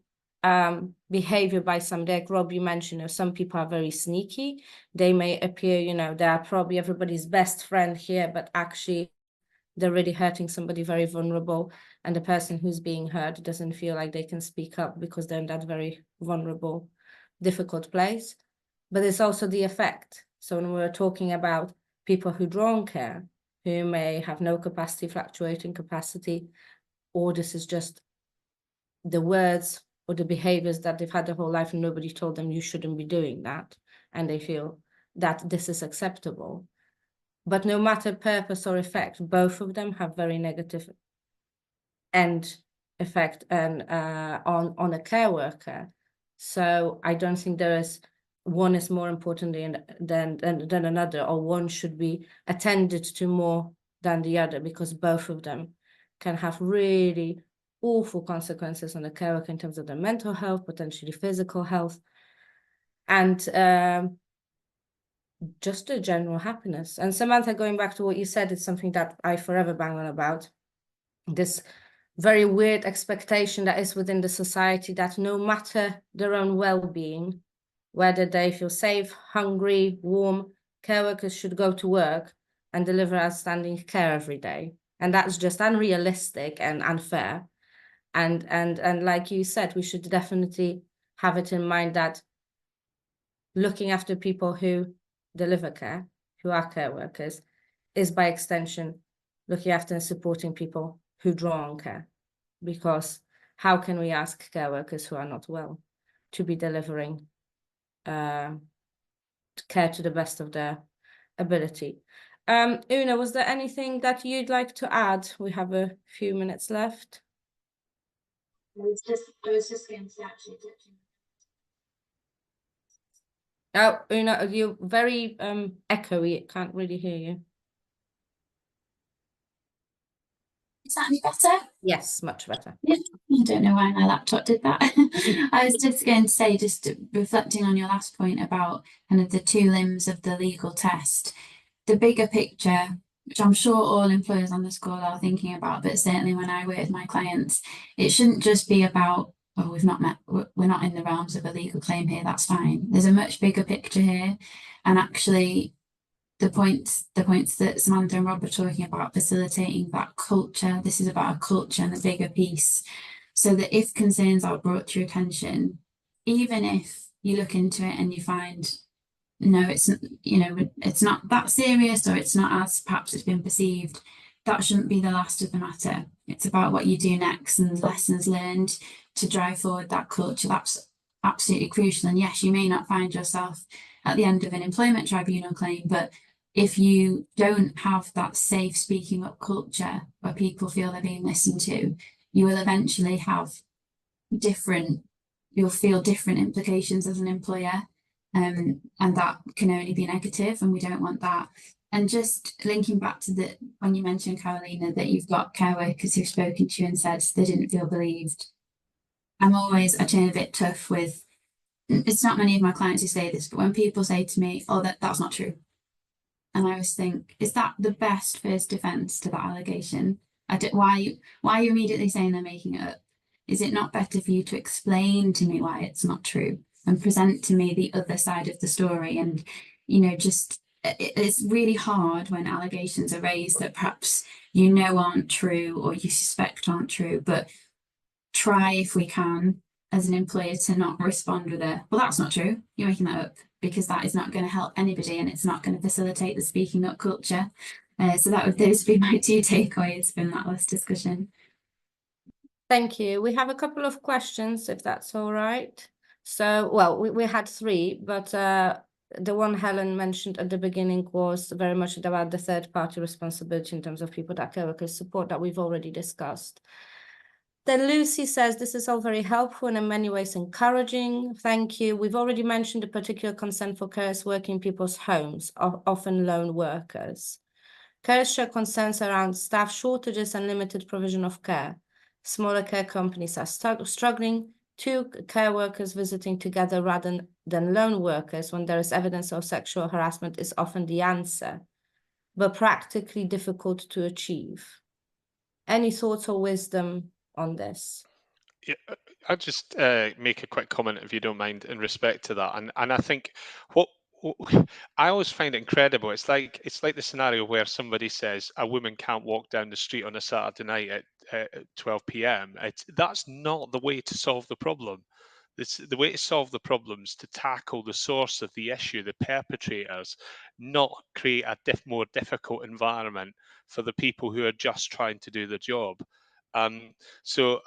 behavior by somebody. Like Rob, you mentioned, some people are very sneaky. They may appear, they are probably everybody's best friend here, but actually they're really hurting somebody very vulnerable, and the person who's being hurt doesn't feel like they can speak up because they're in that very vulnerable, difficult place. But it's also the effect. So when we're talking about people who draw on care, who may have no capacity, fluctuating capacity, or this is just the words or the behaviors that they've had their whole life and nobody told them you shouldn't be doing that, and they feel that this is acceptable. But no matter purpose or effect, both of them have very negative end effect and on a care worker. So I don't think there is one is more important than another, or one should be attended to more than the other, because both of them can have really awful consequences on the care worker in terms of their mental health, potentially physical health, and just the general happiness. And Samantha, going back to what you said, it's something that I forever bang on about. This very weird expectation that is within the society that no matter their own well-being, whether they feel safe, hungry, warm, care workers should go to work and deliver outstanding care every day. And that's just unrealistic and unfair. And like you said, we should definitely have it in mind that looking after people who deliver care, who are care workers, is by extension looking after and supporting people who draw on care. Because how can we ask care workers who are not well to be delivering care to the best of their ability? Una, was there anything that you'd like to add? We have a few minutes left. I was just going to say actually. Oh, Una, you're very echoey. Can't really hear you. Is that any better? Yes, much better. I don't know why my laptop did that. I was just going to say, just reflecting on your last point about kind of the two limbs of the legal test, the bigger picture, which I'm sure all employers on this call are thinking about, but certainly when I work with my clients, it shouldn't just be about, oh, we're not in the realms of a legal claim here, that's fine. There's a much bigger picture here. And actually, the points that Samantha and Rob are talking about, facilitating that culture. This is about a culture and a bigger piece, so that if concerns are brought to your attention, even if you look into it and you find, no, it's not that serious, or it's not as perhaps it's been perceived, that shouldn't be the last of the matter. It's about what you do next and lessons learned to drive forward that culture. That's absolutely crucial. And yes, you may not find yourself at the end of an employment tribunal claim, but if you don't have that safe speaking up culture where people feel they're being listened to, you will eventually have you'll feel different implications as an employer, and that can only be negative, and we don't want that. And just linking back to when you mentioned, Carolina, that you've got care workers who've spoken to you and said they didn't feel believed. I turn a bit tough with, it's not many of my clients who say this, but when people say to me, oh, that's not true. And I always think, is that the best first defense to that allegation? Why are you immediately saying they're making it up? Is it not better for you to explain to me why it's not true and present to me the other side of the story? And, it's really hard when allegations are raised that perhaps aren't true or you suspect aren't true, but try, if we can, as an employer, to not respond with well, that's not true, you're making that up, because that is not going to help anybody and it's not going to facilitate the speaking up culture. So those would be my two takeaways from that last discussion. Thank you. We have a couple of questions, if that's all right. So, well, we had three, but the one Helen mentioned at the beginning was very much about the third-party responsibility in terms of people that care workers support, that we've already discussed. Then Lucy says, this is all very helpful and in many ways encouraging. Thank you. We've already mentioned the particular concern for carers working in people's homes, often lone workers. Carers share concerns around staff shortages and limited provision of care. Smaller care companies are struggling. Two care workers visiting together rather than lone workers when there is evidence of sexual harassment is often the answer, but practically difficult to achieve. Any thoughts or wisdom on this? Yeah, I'll just make a quick comment, if you don't mind, in respect to that. And I think what I always find incredible, it's like the scenario where somebody says a woman can't walk down the street on a Saturday night at 12 p.m. That's not the way to solve the problem. the way to solve the problems to tackle the source of the issue, the perpetrators, not create a more difficult environment for the people who are just trying to do the job. So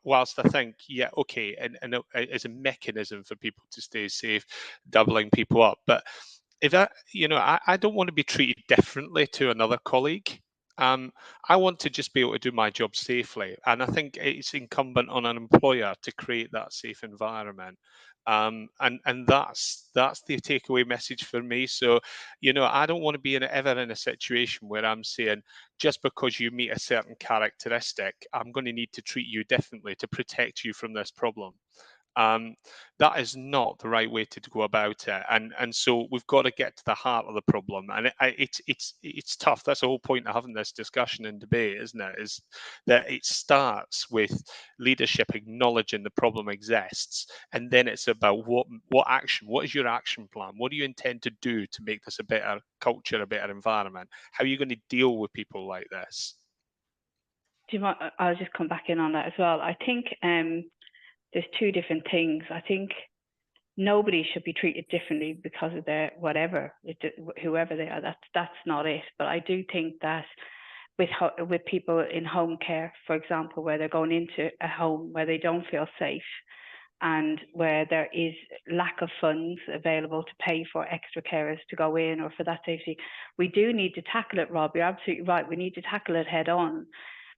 whilst I think, yeah, okay, and it's a mechanism for people to stay safe, doubling people up, but if I don't want to be treated differently to another colleague. I want to just be able to do my job safely, and I think it's incumbent on an employer to create that safe environment. And that's the takeaway message for me. So, I don't want to be ever in a situation where I'm saying, just because you meet a certain characteristic, I'm going to need to treat you differently to protect you from this problem. That is not the right way to go about it, and so we've got to get to the heart of the problem, and it's tough. That's the whole point of having this discussion and debate, isn't it? Is that it starts with leadership acknowledging the problem exists, and then it's about what action, what is your action plan, what do you intend to do to make this a better culture, a better environment? How are you going to deal with people like this? Do you want? I'll just come back in on that as well. I think there's two different things. I think nobody should be treated differently because of their whatever, whoever they are. That's not it. But I do think that with people in home care, for example, where they're going into a home where they don't feel safe, and where there is lack of funds available to pay for extra carers to go in or for that safety, we do need to tackle it, Rob. You're absolutely right. We need to tackle it head on.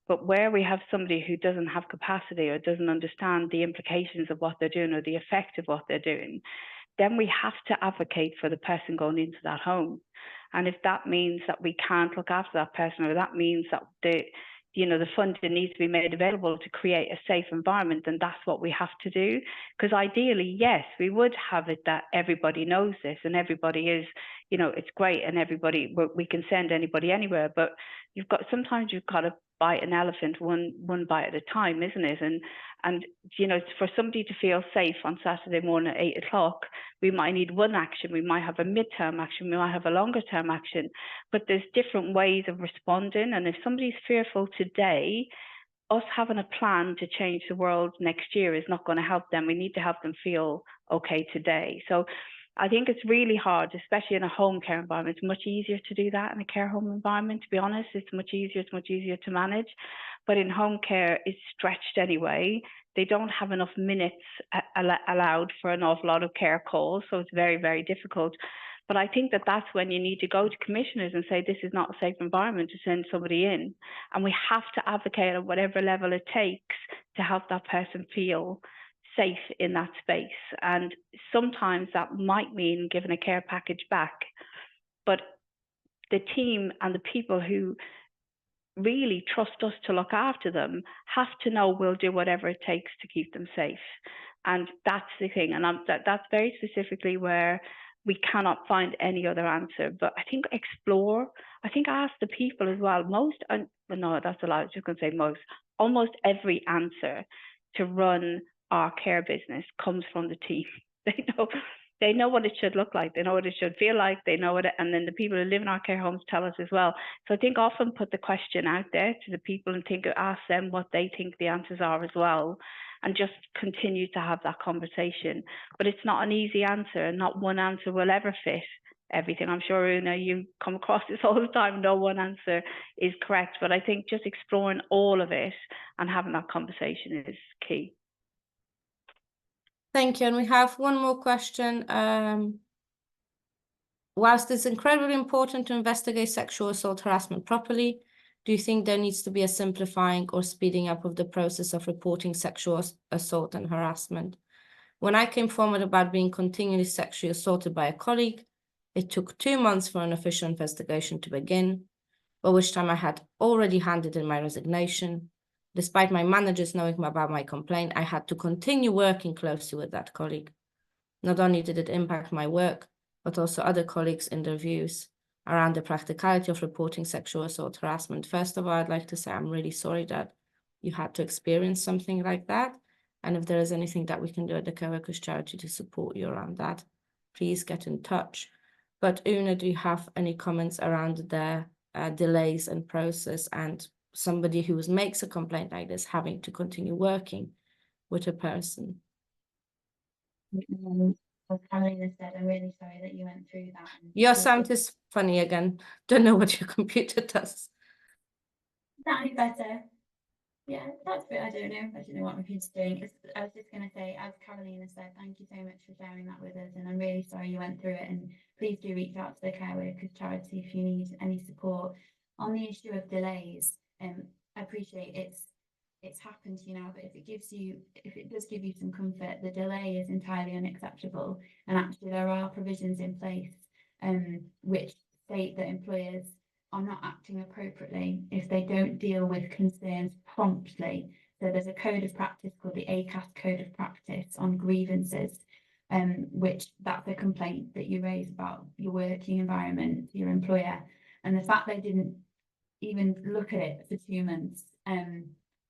But where we have somebody who doesn't have capacity or doesn't understand the implications of what they're doing or the effect of what they're doing, then we have to advocate for the person going into that home. And if that means that we can't look after that person, or that means that the funding needs to be made available to create a safe environment, then that's what we have to do. Because ideally, yes, we would have it that everybody knows this and everybody is, it's great and everybody, we can send anybody anywhere, but sometimes you've got to bite an elephant one bite at a time, isn't it? And for somebody to feel safe on Saturday morning at 8 o'clock, we might need one action, we might have a midterm action, we might have a longer term action, but there's different ways of responding. And if somebody's fearful today, us having a plan to change the world next year is not going to help them. We need to help them feel okay today. So I think it's really hard, especially in a home care environment. It's much easier to do that in a care home environment, to be honest. It's much easier to manage. But in home care, it's stretched anyway. They don't have enough minutes allowed for an awful lot of care calls. So it's very, very difficult. But I think that's when you need to go to commissioners and say, this is not a safe environment to send somebody in. And we have to advocate at whatever level it takes to help that person feel safe in that space. And sometimes that might mean giving a care package back. But the team and the people who really trust us to look after them have to know we'll do whatever it takes to keep them safe. And that's the thing. And that's very specifically where we cannot find any other answer. But I think explore, I think ask the people as well. No, that's a lie. I was just going to say most. Almost every answer to run our care business comes from the team. They know what it should look like. They know what it should feel like. They know it. And then the people who live in our care homes tell us as well. So I think often put the question out there to the people and ask them what they think the answers are as well. And just continue to have that conversation. But it's not an easy answer, and not one answer will ever fit everything. I'm sure, Una, you come across this all the time. No one answer is correct. But I think just exploring all of it and having that conversation is key. Thank you. And we have one more question. Whilst it's incredibly important to investigate sexual assault harassment properly, do you think there needs to be a simplifying or speeding up of the process of reporting sexual assault and harassment? When I came forward about being continually sexually assaulted by a colleague, it took 2 months for an official investigation to begin, by which time I had already handed in my resignation. Despite my managers knowing about my complaint, I had to continue working closely with that colleague. Not only did it impact my work, but also other colleagues in their views around the practicality of reporting sexual assault harassment. First of all, I'd like to say I'm really sorry that you had to experience something like that. And if there is anything that we can do at the Co-workers Charity to support you around that, please get in touch. But Una, do you have any comments around the delays and process, and somebody who makes a complaint like this having to continue working with a person. As Carolina said, I'm really sorry that you went through that. and Your please sound do- is funny again. Don't know what your computer does. That is better. Yeah, that's good. I don't know what my computer's doing. I was just going to say, as Carolina said, thank you so much for sharing that with us. And I'm really sorry you went through it. And please do reach out to the Care Workers Charity if you need any support. On the issue of delays, I appreciate it's happened to you now, but if it does give you some comfort, the delay is entirely unacceptable. And actually there are provisions in place which state that employers are not acting appropriately if they don't deal with concerns promptly. So there's a code of practice called the ACAS Code of Practice on grievances, which that's a complaint that you raise about your working environment, your employer. And the fact they didn't even look at it for 2 months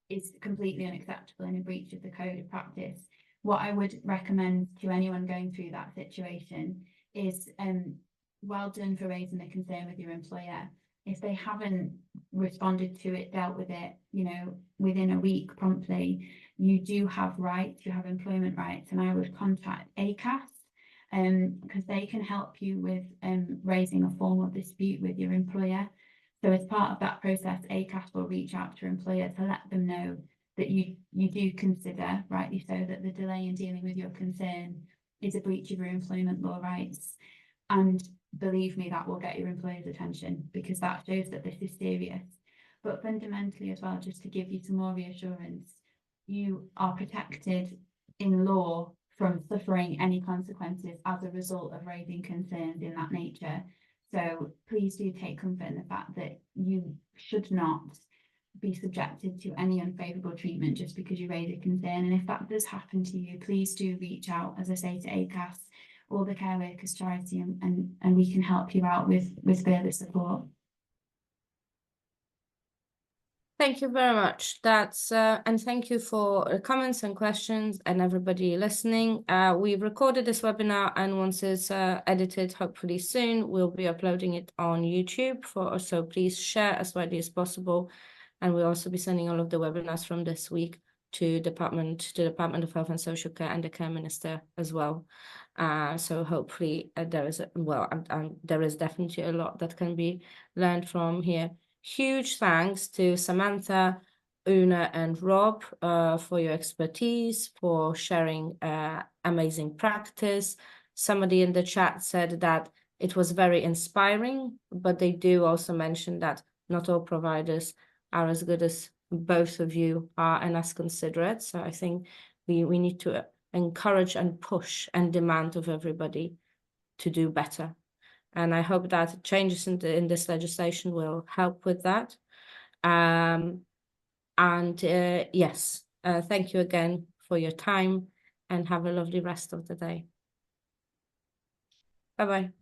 is completely unacceptable and a breach of the code of practice. What I would recommend to anyone going through that situation is well done for raising the concern with your employer. If they haven't responded to it, dealt with it, within a week promptly, you do have rights, you have employment rights, and I would contact ACAS because they can help you with raising a formal dispute with your employer. So as part of that process, ACAS will reach out to your employer to let them know that you do consider, rightly so, that the delay in dealing with your concern is a breach of your employment law rights. And believe me, that will get your employer's attention because that shows that this is serious. But fundamentally as well, just to give you some more reassurance, you are protected in law from suffering any consequences as a result of raising concerns in that nature. So please do take comfort in the fact that you should not be subjected to any unfavourable treatment just because you raise a concern. And if that does happen to you, please do reach out, as I say, to ACAS or the Care Workers Charity, and we can help you out with further support. Thank you very much. That's and thank you for the comments and questions and everybody listening. We've recorded this webinar, and once it's edited, hopefully soon, we'll be uploading it on YouTube so please share as widely as possible. And we'll also be sending all of the webinars from this week to the Department of Health and Social Care and the Care Minister as well. So hopefully there is there is definitely a lot that can be learned from here. Huge thanks to Samantha, Una, and Rob for your expertise, for sharing amazing practice. Somebody in the chat said that it was very inspiring, but they do also mention that not all providers are as good as both of you are and as considerate. So I think we need to encourage and push and demand of everybody to do better. And I hope that changes in this legislation will help with that. Yes, thank you again for your time and have a lovely rest of the day. Bye-bye.